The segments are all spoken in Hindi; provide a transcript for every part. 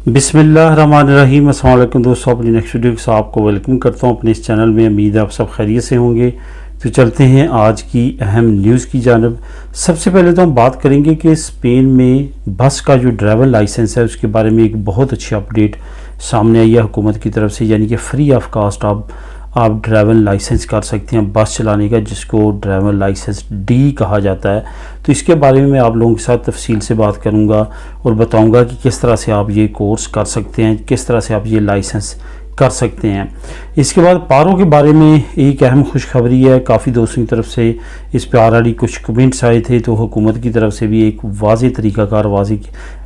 बिस्मिल्लाहिर्रहमानिर्रहीम। अस्सलाम वालेकुम दोस्तों, अपनी नेक्स्ट वीडियो के साथ आपको वेलकम करता हूँ अपने इस चैनल में। उम्मीद है आप सब खैरियत से होंगे। तो चलते हैं आज की अहम न्यूज़ की जानब। सबसे पहले तो हम बात करेंगे कि स्पेन में बस का जो ड्राइवर लाइसेंस है उसके बारे में एक बहुत अच्छी अपडेट सामने आई है हुकूमत की तरफ से, यानी कि फ्री ऑफ कास्ट आप ड्राइवर लाइसेंस कर सकते हैं बस चलाने का, जिसको ड्राइवर लाइसेंस डी कहा जाता है। तो इसके बारे में मैं आप लोगों के साथ तफसील से बात करूंगा और बताऊंगा कि किस तरह से आप ये कोर्स कर सकते हैं, किस तरह से आप ये लाइसेंस कर सकते हैं। इसके बाद पारो के बारे में एक अहम खुशखबरी है। काफ़ी दोस्तों की तरफ से इस पर ऑलरेडी कुछ कमेंट्स आए थे, तो हुकूमत की तरफ से भी एक वाज़ेह तरीक़ाकार वाज़ेह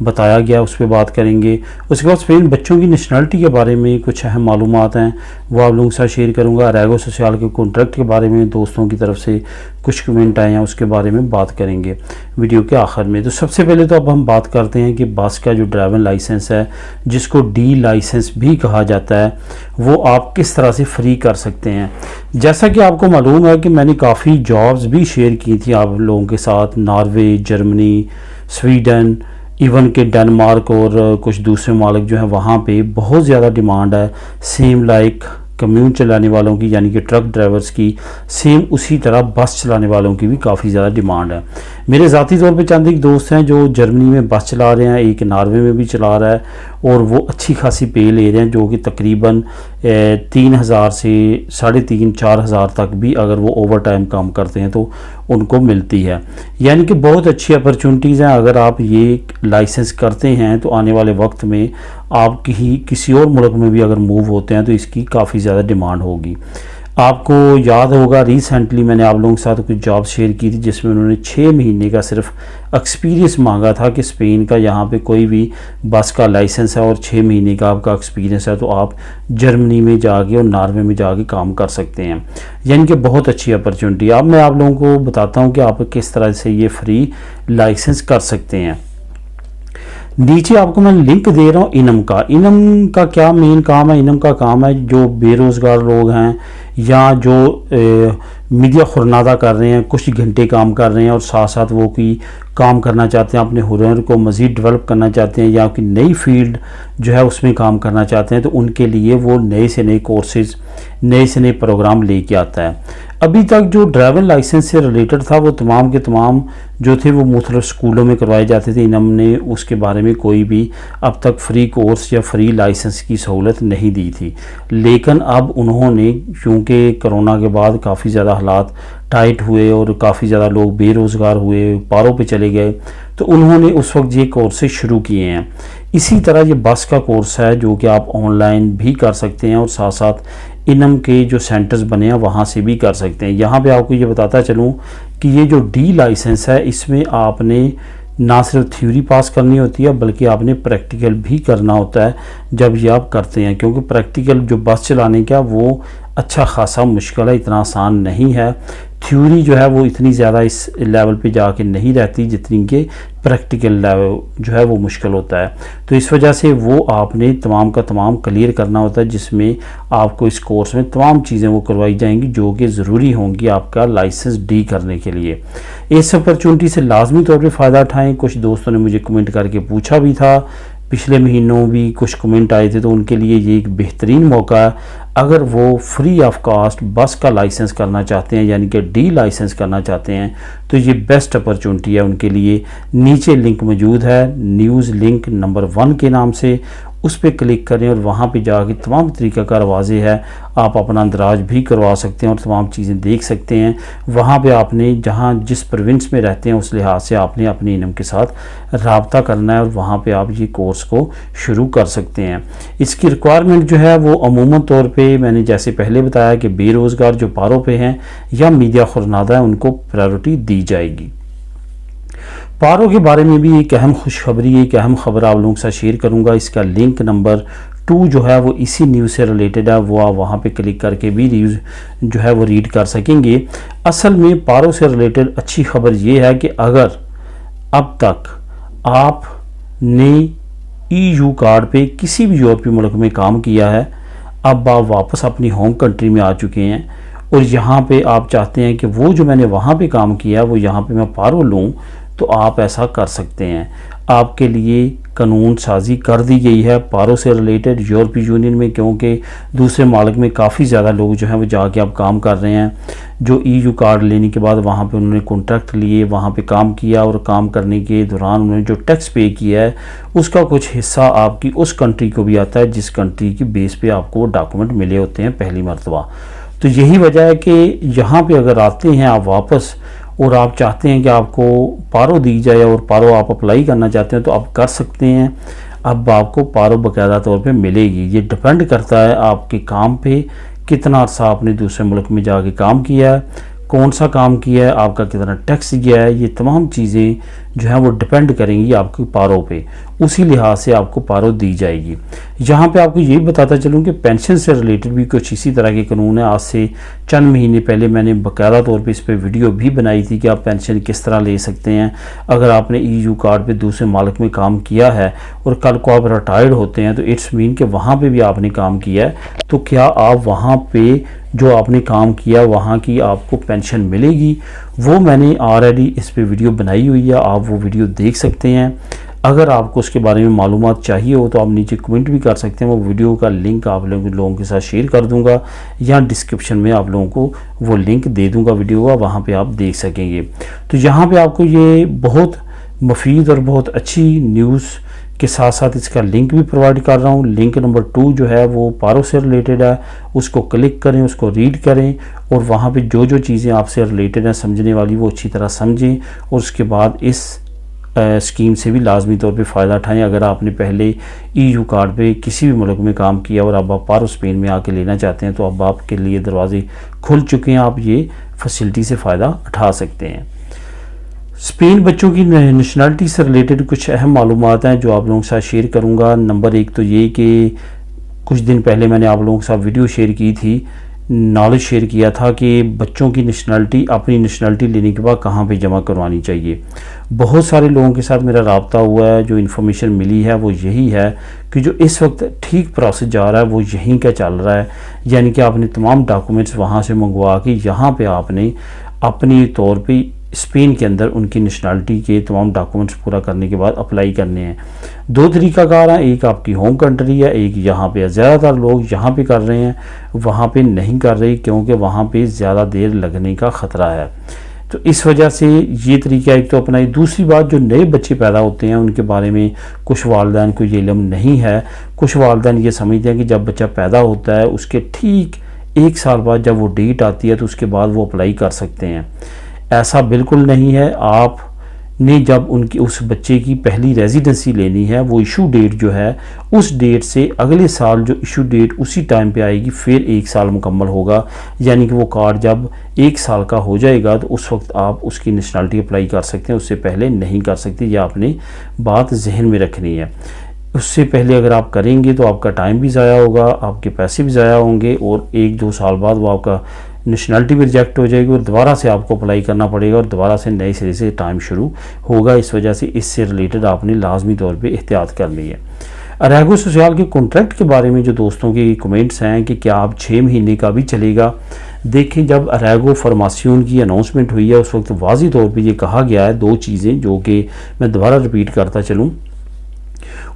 बताया गया, उस पर बात करेंगे। उसके बाद स्पेन बच्चों की नेशनलिटी के बारे में कुछ अहम मालूमात हैं, वो आप लोगों के साथ शेयर करूँगा। अरेगो सोशल के कॉन्ट्रैक्ट के बारे में दोस्तों की तरफ से कुछ कमेंट आए हैं, उसके बारे में बात करेंगे वीडियो के आखिर में। तो सबसे पहले तो अब हम बात करते हैं कि बस का जो ड्राइविंग लाइसेंस है, जिसको डी लाइसेंस भी कहा जाता है, वो आप किस तरह से फ्री कर सकते हैं। जैसा कि आपको मालूम है कि मैंने काफ़ी जॉब्स भी शेयर की थी आप लोगों के साथ। नॉर्वे, जर्मनी, स्वीडन, इवन के डेनमार्क और कुछ दूसरे मालिक जो हैं, वहाँ पे बहुत ज़्यादा डिमांड है। सेम लाइक कम्यूट चलाने वालों की, यानी कि ट्रक ड्राइवर्स की, सेम उसी तरह बस चलाने वालों की भी काफ़ी ज़्यादा डिमांड है। मेरे ज़ाती तौर पे चंद एक दोस्त हैं जो जर्मनी में बस चला रहे हैं, एक नॉर्वे में भी चला रहा है, और वो अच्छी खासी पे ले रहे हैं, जो कि तकरीबन 3,000 से 3,500-4,000 तक भी अगर वो ओवर टाइम काम करते हैं तो उनको मिलती है। यानी कि बहुत अच्छी अपॉर्चुनिटीज़ हैं। अगर आप ये लाइसेंस करते हैं तो आने वाले वक्त में आप किसी और मुल्क में भी अगर मूव होते हैं तो इसकी काफ़ी ज़्यादा डिमांड होगी। आपको याद होगा रिसेंटली मैंने आप लोगों के साथ कुछ जॉब शेयर की थी, जिसमें उन्होंने 6 महीने का सिर्फ एक्सपीरियंस मांगा था कि स्पेन का यहाँ पे कोई भी बस का लाइसेंस है और 6 महीने का आपका एक्सपीरियंस है तो आप जर्मनी में जाके और नॉर्वे में जाके काम कर सकते हैं। यानी कि बहुत अच्छी अपॉर्चुनिटी। अब मैं आप लोगों को बताता हूँ कि आप किस तरह से ये फ्री लाइसेंस कर सकते हैं। नीचे आपको मैं लिंक दे रहा हूँ इनम का क्या मेन काम है। इनम का काम है जो बेरोज़गार लोग हैं या जो मीडिया खुरनादा कर रहे हैं, कुछ घंटे काम कर रहे हैं और साथ साथ वो कोई काम करना चाहते हैं, अपने हुनर को मज़ीद डेवलप करना चाहते हैं या कोई नई फील्ड जो है उसमें काम करना चाहते हैं, तो उनके लिए वो नए से नए कोर्सेज़, नए से नए प्रोग्राम लेके आता है। अभी तक जो ड्राइविंग लाइसेंस से रिलेटेड था वो तमाम के तमाम जो थे वो मुख्तलिफ स्कूलों में करवाए जाते थे। इनम ने उसके बारे में कोई भी अब तक फ्री कोर्स या फ्री लाइसेंस की सहूलत नहीं दी थी। लेकिन अब उन्होंने, क्योंकि कोरोना के बाद काफ़ी ज़्यादा हालात टाइट हुए और काफ़ी ज़्यादा लोग बेरोज़गार हुए, पारों पे चले गए, तो उन्होंने उस वक्त ये कोर्सेज शुरू किए हैं। इसी तरह ये बस का कोर्स है जो कि आप ऑनलाइन भी कर सकते हैं और साथ साथ इनम के जो सेंटर्स बने हैं वहाँ से भी कर सकते हैं। यहाँ पे आपको ये बताता चलूँ कि ये जो डी लाइसेंस है इसमें आपने ना सिर्फ थ्योरी पास करनी होती है बल्कि आपने प्रैक्टिकल भी करना होता है जब ये आप करते हैं, क्योंकि प्रैक्टिकल जो बस चलाने का वो अच्छा खासा मुश्किल है, इतना आसान नहीं है। थ्योरी जो है वो इतनी ज़्यादा इस लेवल पे जाके नहीं रहती जितनी कि प्रैक्टिकल लेवल जो है वो मुश्किल होता है। तो इस वजह से वो आपने तमाम का तमाम क्लियर करना होता है, जिसमें आपको इस कोर्स में तमाम चीज़ें वो करवाई जाएंगी जो कि ज़रूरी होंगी आपका लाइसेंस डी करने के लिए। इस अपॉर्चुनिटी से लाजमी तौर पर फ़ायदा उठाएँ। कुछ दोस्तों ने मुझे कमेंट करके पूछा भी था, पिछले महीनों भी कुछ कमेंट आए थे, तो उनके लिए ये एक बेहतरीन मौका है। अगर वो फ्री ऑफ कास्ट बस का लाइसेंस करना चाहते हैं, यानी कि डी लाइसेंस करना चाहते हैं, तो ये बेस्ट अपॉर्चुनिटी है उनके लिए। नीचे लिंक मौजूद है न्यूज़ लिंक नंबर 1 के नाम से, उस पर क्लिक करें और वहाँ पे जाके तमाम तरीक़ाकार वाज़ेह है, आप अपना अंदराज भी करवा सकते हैं और तमाम चीज़ें देख सकते हैं। वहाँ पे आपने जहाँ जिस प्रोविंस में रहते हैं उस लिहाज से आपने अपने इनम के साथ रब्ता करना है और वहाँ पे आप ये कोर्स को शुरू कर सकते हैं। इसकी रिक्वायरमेंट जो है वो अमूमन तौर पे मैंने जैसे पहले बताया कि बेरोज़गार जो पारों पे हैं या मीडिया खुरनादा है उनको प्रायोरिटी दी जाएगी। पारो के बारे में भी एक अहम खुशखबरी, एक अहम खबर आप लोगों के साथ शेयर करूंगा। इसका लिंक नंबर 2 जो है वो इसी न्यूज़ से रिलेटेड है, वो आप वहाँ पे क्लिक करके भी न्यूज़ जो है वो रीड कर सकेंगे। असल में पारो से रिलेटेड अच्छी खबर ये है कि अगर अब तक आपने EU कार्ड पे किसी भी यूरोपीय मुल्क में काम किया है, अब आप वापस अपनी होम कंट्री में आ चुके हैं और यहाँ पे आप चाहते हैं कि वो जो मैंने वहाँ पे काम किया है वो यहाँ पे मैं पारो लूँ, तो आप ऐसा कर सकते हैं। आपके लिए कानून साजी कर दी गई है पारो से रिलेटेड यूरोपीय यूनियन में, क्योंकि दूसरे मालिक में काफ़ी ज़्यादा लोग जो हैं वो जाके अब काम कर रहे हैं। जो EU कार्ड लेने के बाद वहाँ पे उन्होंने कॉन्ट्रैक्ट लिए, वहाँ पे काम किया, और काम करने के दौरान उन्होंने जो टैक्स पे किया है उसका कुछ हिस्सा आपकी उस कंट्री को भी आता है जिस कंट्री की बेस पे आपको वो डॉक्यूमेंट मिले होते हैं पहली मरतबा। तो यही वजह है कि यहाँ पे अगर आते हैं आप वापस और आप चाहते हैं कि आपको पारो दी जाए और पारो आप अप्लाई करना चाहते हैं तो आप कर सकते हैं। अब आपको पारो बाकायदा तौर पे मिलेगी। ये डिपेंड करता है आपके काम पे, कितना अर्सा आपने दूसरे मुल्क में जाके काम किया है, कौन सा काम किया है, आपका कितना टैक्स गया है, ये तमाम चीज़ें जो है वो डिपेंड करेंगी आपकी पारो पे। उसी लिहाज से आपको पारो दी जाएगी। यहाँ पे आपको यही बताता चलूँ कि पेंशन से रिलेटेड भी कुछ इसी तरह के कानून है। आज से चंद महीने पहले मैंने बाकायदा तौर पे इस पर वीडियो भी बनाई थी कि आप पेंशन किस तरह ले सकते हैं। अगर आपने EU कार्ड पे दूसरे मालिक में काम किया है और कल को आप रिटायर्ड होते हैं तो इट्स मीन कि वहाँ पे भी आपने काम किया है, तो क्या आप वहाँ पे जो आपने काम किया वहाँ की आपको पेंशन मिलेगी। वो मैंने ऑलरेडी इस पे वीडियो बनाई हुई है, आप वो वीडियो देख सकते हैं। अगर आपको उसके बारे में मालूमात चाहिए हो तो आप नीचे कमेंट भी कर सकते हैं। वो वीडियो का लिंक आप लोगों के साथ शेयर कर दूंगा या डिस्क्रिप्शन में आप लोगों को वो लिंक दे दूंगा वीडियो का, वहाँ पे आप देख सकेंगे। तो यहाँ पे आपको ये बहुत मुफीद और बहुत अच्छी न्यूज़ के साथ साथ इसका लिंक भी प्रोवाइड कर रहा हूँ। लिंक नंबर 2 जो है वो पारो से रिलेटेड है, उसको क्लिक करें, उसको रीड करें और वहाँ पे जो जो चीज़ें आपसे रिलेटेड हैं समझने वाली वो अच्छी तरह समझें और उसके बाद इस स्कीम से भी लाजमी तौर पे फ़ायदा उठाएं। अगर आपने पहले EU कार्ड पे किसी भी मुल्क में काम किया और अब आप पारो स्पेन में आके लेना चाहते हैं तो अब आपके लिए दरवाजे खुल चुके हैं, आप ये फैसिलिटी से फ़ायदा उठा सकते हैं। स्पेन बच्चों की नेशनलिटी से रिलेटेड कुछ अहम मालूमात हैं जो आप लोगों के साथ शेयर करूंगा। नंबर 1 तो ये कि कुछ दिन पहले मैंने आप लोगों के साथ वीडियो शेयर की थी, नॉलेज शेयर किया था कि बच्चों की नेशनलिटी अपनी नेशनलिटी लेने के बाद कहाँ पे जमा करवानी चाहिए। बहुत सारे लोगों के साथ मेरा रब्ता हुआ है, जो इन्फॉर्मेशन मिली है वो यही है कि जो इस वक्त ठीक प्रोसेस जा रहा है वो यहीं का चल रहा है, यानी कि आपने तमाम डॉक्यूमेंट्स वहाँ से मंगवा के यहाँ पे आपने अपनी तौर पे स्पेन के अंदर उनकी नेशनलिटी के तमाम डॉक्यूमेंट्स पूरा करने के बाद अप्लाई करने हैं। 2 तरीकाकार हैं, एक आपकी होम कंट्री है, एक यहाँ पे। ज़्यादातर लोग यहाँ पे कर रहे हैं, वहाँ पे नहीं कर रहे क्योंकि वहाँ पे ज़्यादा देर लगने का ख़तरा है। तो इस वजह से ये तरीका एक तो अपनाई। दूसरी बात, जो नए बच्चे पैदा होते हैं उनके बारे में कुछ वालिदैन को ये इल्म नहीं है। कुछ वालिदैन ये समझते हैं कि जब बच्चा पैदा होता है उसके ठीक 1 साल बाद जब वो डेट आती है तो उसके बाद वो अप्लाई कर सकते हैं। ऐसा बिल्कुल नहीं है। आपने जब उनकी उस बच्चे की पहली रेजिडेंसी लेनी है, वो इशू डेट जो है उस डेट से अगले साल जो इशू डेट उसी टाइम पे आएगी, फिर 1 साल मुकम्मल होगा। यानी कि वो कार्ड जब 1 साल का हो जाएगा तो उस वक्त आप उसकी नेशनलिटी अप्लाई कर सकते हैं, उससे पहले नहीं कर सकते। यह आपने बात जहन में रखनी है। उससे पहले अगर आप करेंगे तो आपका टाइम भी ज़ाया होगा, आपके पैसे भी ज़ाया होंगे और 1-2 साल बाद वो आपका नेशनलिटी भी रिजेक्ट हो जाएगी और दोबारा से आपको अप्लाई करना पड़ेगा और दोबारा से नए सिरे से टाइम शुरू होगा। इस वजह से इससे रिलेटेड आपने लाजमी तौर पे एहतियात करनी है। अरेगो सोशल के कॉन्ट्रैक्ट के बारे में जो दोस्तों के कमेंट्स हैं कि क्या आप 6 महीने का भी चलेगा। देखें, जब अरेगो फार्मासियोन की अनाउंसमेंट हुई है उस वक्त वाज़ी तौर पर यह कहा गया है 2 चीज़ें जो कि मैं दोबारा रिपीट करता चलूँ।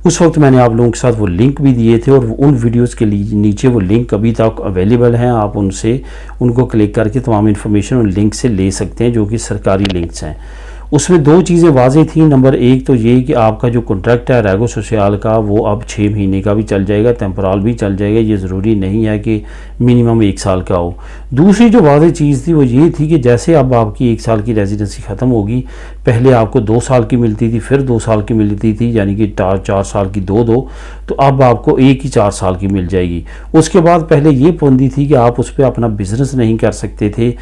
उस वक्त मैंने आप लोगों के साथ वो लिंक भी दिए थे और उन वीडियोस के नीचे वो लिंक अभी तक अवेलेबल हैं। आप उनको क्लिक करके तमाम इन्फॉर्मेशन उन लिंक से ले सकते हैं जो कि सरकारी लिंक्स हैं। उसमें 2 चीज़ें वाज़ेह थी। नंबर 1 तो ये कि आपका जो कॉन्ट्रैक्ट है अरेगो सोशल का वो अब 6 महीने का भी चल जाएगा, टेम्पोरल भी चल जाएगा। ये ज़रूरी नहीं है कि मिनिमम 1 साल का हो। दूसरी जो वाज़ेह चीज़ थी वो ये थी कि जैसे अब आपकी 1 साल की रेजिडेंसी ख़त्म होगी, पहले आपको 2 साल की मिलती थी, फिर 2 साल की मिलती थी, यानी कि 4 साल की 2-2, तो अब आपको एक ही 4 साल की मिल जाएगी। उसके बाद पहले ये पाबंदी थी कि आप उस पर अपना बिज़नेस नहीं कर सकते थे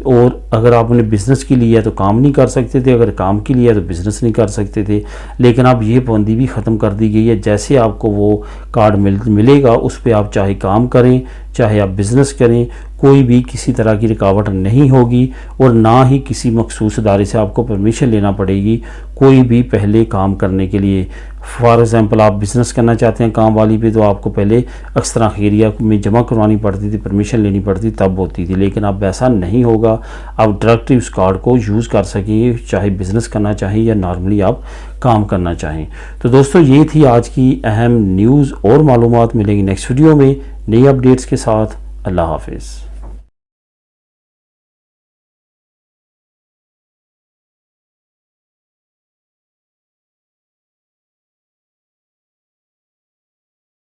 और अगर आपने बिज़नेस की लिया तो काम नहीं कर सकते थे, अगर काम की लिया तो बिज़नेस नहीं कर सकते थे। लेकिन अब ये पाबंदी भी ख़त्म कर दी गई है। जैसे आपको वो कार्ड मिलेगा उस पर आप चाहे काम करें चाहे आप बिज़नेस करें, कोई भी किसी तरह की रुकावट नहीं होगी और ना ही किसी मखसूस इदारे से आपको परमिशन लेना पड़ेगी कोई भी पहले काम करने के लिए। फॉर एग्ज़ाम्पल आप बिज़नेस करना चाहते हैं काम वाली पे, तो आपको पहले अक्सर खैरिया में जमा करवानी पड़ती थी, परमिशन लेनी पड़ती तब होती थी, लेकिन अब वैसा नहीं होगा। आप डायरेक्ट उस कार्ड को यूज़ कर सकेंगे, चाहे बिज़नेस करना चाहें या नॉर्मली आप काम करना चाहें। तो दोस्तों ये थी आज की अहम न्यूज़ और मालूमात। मिलेंगी नेक्स्ट वीडियो में नई अपडेट्स के साथ। अल्लाह हाफिज़।